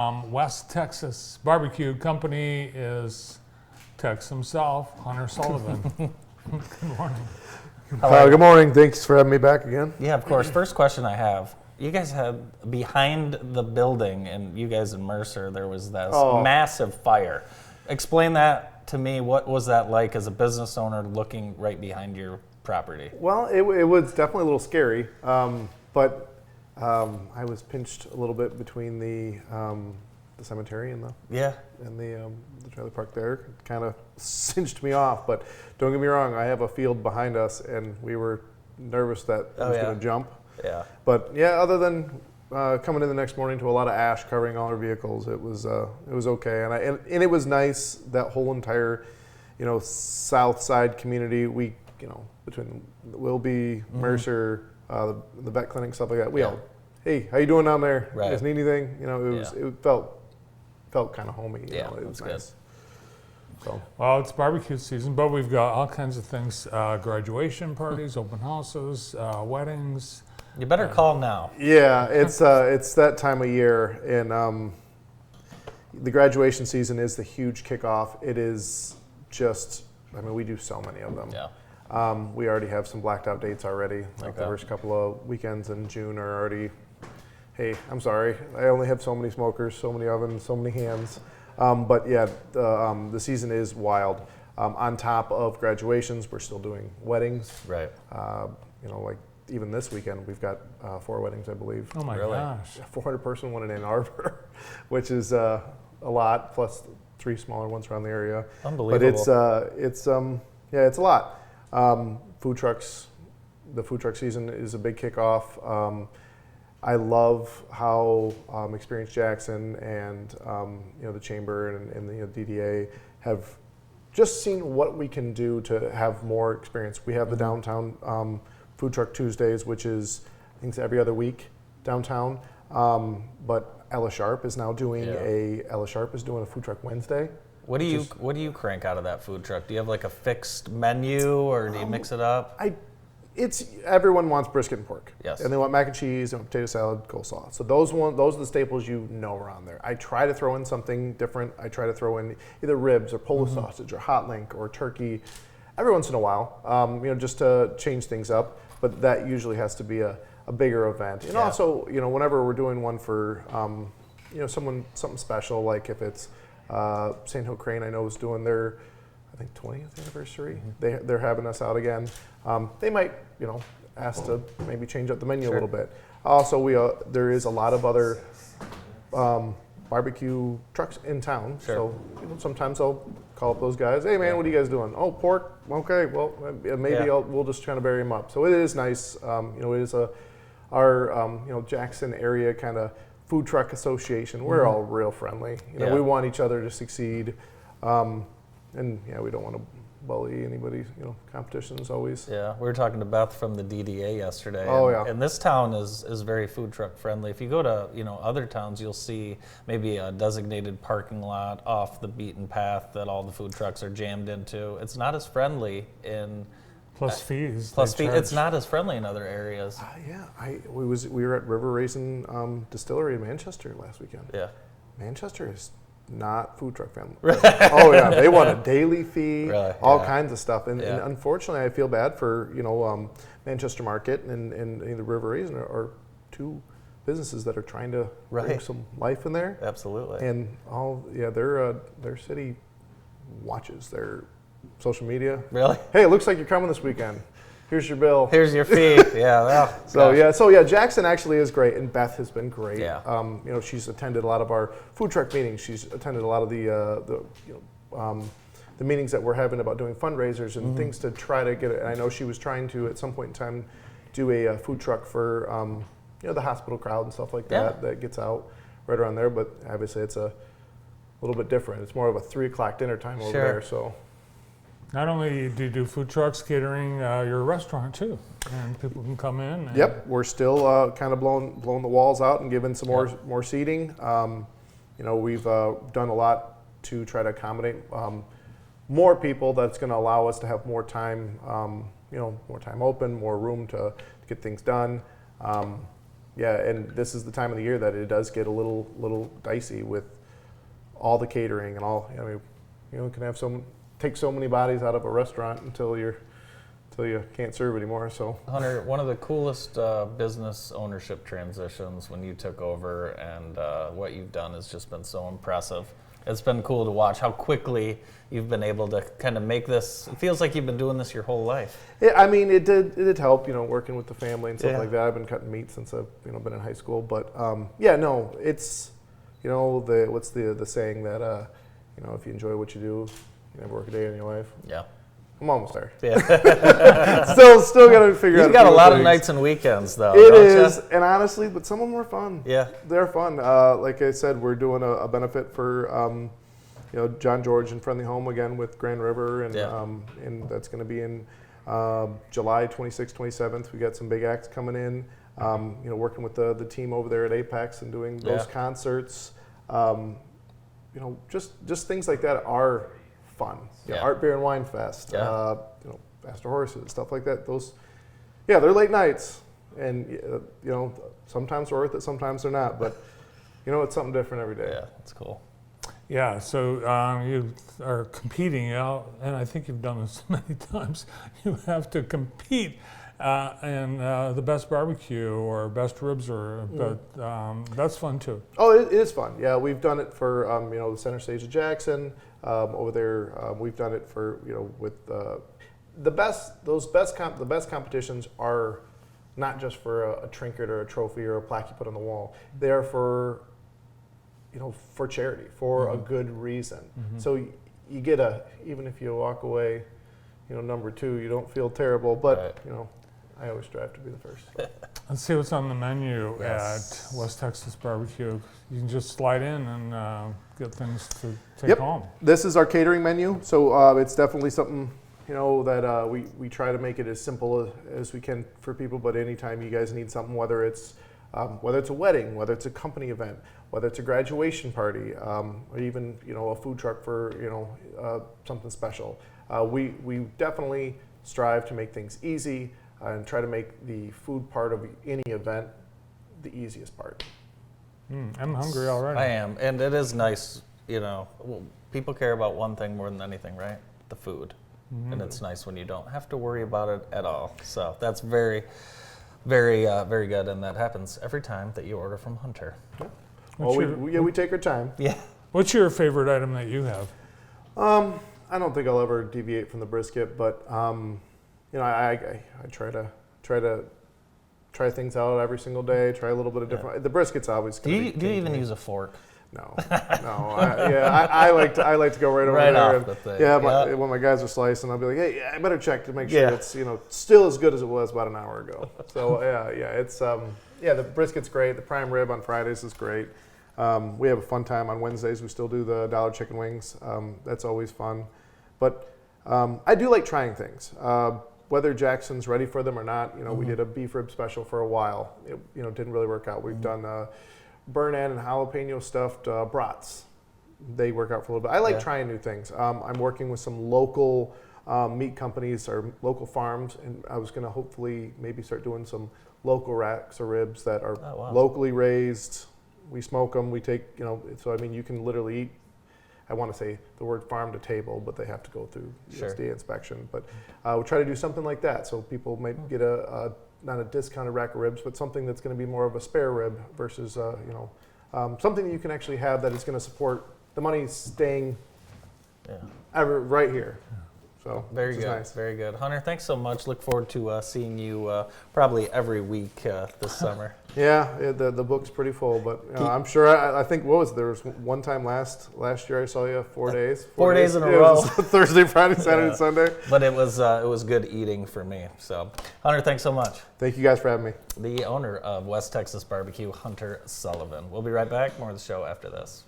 West Texas Barbecue Company is Tex himself, Hunter Sullivan. Good morning. Good morning. Thanks for having me back again. Yeah, of course. First question I have. You guys had behind the building, and you guys in Mercer, there was this massive fire. Explain that to me. What was that like as a business owner looking right behind your property? Well, it was definitely a little scary, but I was pinched a little bit between the cemetery and the trailer park there. Kind of cinched me off, but don't get me wrong. I have a field behind us, and we were nervous that it was going to jump. Yeah. But yeah, other than coming in the next morning to a lot of ash covering all our vehicles, it was okay, and it was nice. That whole entire, south side community. We, between Wilby, Mercer, the vet clinic, stuff like that. We all, hey, how you doing down there? Right. You guys need anything? It felt kind of homey. It was nice. Good. So. Well, it's barbecue season, but we've got all kinds of things: graduation parties, open houses, weddings. You better call now. Yeah, it's that time of year, and the graduation season is the huge kickoff. It is just, we do so many of them. Yeah. We already have some blacked out dates already. Like the first couple of weekends in June are already, hey, I'm sorry, I only have so many smokers, so many ovens, so many hands. But yeah, the season is wild. On top of graduations, we're still doing weddings. Right. Like even this weekend, we've got 4 weddings, I believe. Oh my gosh. A 400-person one in Ann Arbor, which is a lot, plus 3 smaller ones around the area. Unbelievable. But it's a lot. Food trucks, the food truck season is a big kickoff. I love how Experience Jackson and the Chamber and the DDA have just seen what we can do to have more experience. We have the downtown Food Truck Tuesdays, which is I think it's every other week downtown. But Ella Sharp is now doing a Food Truck Wednesday. What do you crank out of that food truck? Do you have like a fixed menu, or do you mix it up? Everyone wants brisket and pork. Yes. And they want mac and cheese, and potato salad, coleslaw. So those are the staples are on there. I try to throw in something different. I try to throw in either ribs or Polish sausage or hot link or turkey every once in a while, just to change things up. But that usually has to be a bigger event. And also, whenever we're doing one for, something special, like if it's St. Hill Crane, I know is doing their, I think 20th anniversary. They're having us out again. They might, ask to maybe change up the menu a little bit. Also, there is a lot of other barbecue trucks in town. Sure. So sometimes I'll call up those guys. Hey man, what are you guys doing? Oh, pork. Okay, well maybe we'll just try to bury them up. So it is nice. It is our Jackson area kind of food truck association. We're all real friendly. We want each other to succeed. And we don't want to bully anybody's, competitions always. Yeah, we were talking to Beth from the DDA yesterday. And this town is very food truck friendly. If you go to, other towns, you'll see maybe a designated parking lot off the beaten path that all the food trucks are jammed into. It's not as friendly in... Plus fees. It's not as friendly in other areas. We were at River Raisin Distillery in Manchester last weekend. Yeah. Manchester is not food truck friendly. Oh yeah, they want a daily fee, all kinds of stuff, and unfortunately, I feel bad for Manchester Market and the River Raisin are 2 businesses that are trying to bring some life in there. Absolutely. And their city watches their social media. Really? Hey, it looks like you're coming this weekend. Here's your bill. Here's your fee. Yeah. Well, So Jackson actually is great, and Beth has been great. Yeah. She's attended a lot of our food truck meetings. She's attended a lot of the meetings that we're having about doing fundraisers and things to try to get it. And I know she was trying to at some point in time do a food truck for the hospital crowd and stuff like that that gets out right around there. But obviously it's a little bit different. It's more of a 3:00 dinner time over there. So. Not only do you do food trucks, catering, you're a restaurant too, and people can come in. And we're still kind of blowing the walls out and giving some more seating. We've done a lot to try to accommodate more people. That's going to allow us to have more time, more time open, more room to get things done. yeah, and this is the time of the year that it does get a little dicey with all the catering and all. I mean, you can have take so many bodies out of a restaurant until you can't serve anymore. So Hunter, one of the coolest business ownership transitions when you took over, and what you've done has just been so impressive. It's been cool to watch how quickly you've been able to kind of make this. It feels like you've been doing this your whole life. Yeah, I mean, it did help, working with the family and stuff like that. I've been cutting meat since I've been in high school, but it's what's the saying that if you enjoy what you do, you never work a day in your life. Yeah. I'm almost there. Yeah. still got to figure out. You've got a lot of nights and weekends, though. It is, and honestly, but some of them are fun. Yeah, they're fun. Like I said, we're doing a benefit for John George and Friendly Home again with Grand River, and that's going to be in July 26th, 27th. We got some big acts coming in. Working with the team over there at Apex and doing those concerts. Just things like that are fun. Art, Beer, and Wine Fest. Faster Horses, stuff like that. Those, they're late nights, and sometimes they're worth it, sometimes they're not. But it's something different every day. Yeah, that's cool. Yeah, so you are competing out, and I think you've done this many times. You have to compete in the best barbecue or best ribs, but that's fun too. Oh, it is fun. Yeah, we've done it for the Center Stage of Jackson over there. We've done it for with the best competitions are not just for a trinket or a trophy or a plaque you put on the wall. They are for for charity, for a good reason. So you get even if you walk away, number 2, you don't feel terrible, but I always strive to be the first. Let's see what's on the menu at West Texas Barbecue. You can just slide in and get things to take home. This is our catering menu, so it's definitely something that we try to make it as simple as we can for people. But anytime you guys need something, whether it's a wedding, whether it's a company event, whether it's a graduation party, or even a food truck for something special, we definitely strive to make things easy and try to make the food part of any event the easiest part. I'm hungry already. I am, and it is nice. People care about one thing more than anything, right? The food, and it's nice when you don't have to worry about it at all. So that's very, very, very good, and that happens every time that you order from Hunter. We take our time. Yeah. What's your favorite item that you have? I don't think I'll ever deviate from the brisket, but I try things out every single day. Try a little bit of different. The brisket's always. Do you even use a fork? No. I like to go right over right there. Off the thing. When my guys are slicing, I'll be like, hey, I better check to make sure it's still as good as it was about an hour ago. So it's the brisket's great. The prime rib on Fridays is great. We have a fun time on Wednesdays. We still do the $1 chicken wings. That's always fun. But I do like trying things. Whether Jackson's ready for them or not, we did a beef rib special for a while. It didn't really work out. We've done burn end and jalapeno stuffed brats. They work out for a little bit. I like trying new things. I'm working with some local meat companies or local farms, and I was going to hopefully maybe start doing some local racks of ribs that are locally raised. We smoke them. We take, so I mean, you can literally eat. I want to say the word farm to table, but they have to go through USDA inspection. But we'll try to do something like that, so people might get not a discounted rack of ribs, but something that's going to be more of a spare rib versus something that you can actually have that is going to support the money staying right here. So very good, nice. Very good. Hunter, thanks so much. Look forward to seeing you probably every week this summer. The book's pretty full, but I'm sure. I think there was one time last year I saw you 4 days. 4 days in a row. Thursday, Friday, Saturday, Sunday. But it was good eating for me. So Hunter, thanks so much. Thank you guys for having me. The owner of West Texas Barbecue, Hunter Sullivan. We'll be right back. More of the show after this.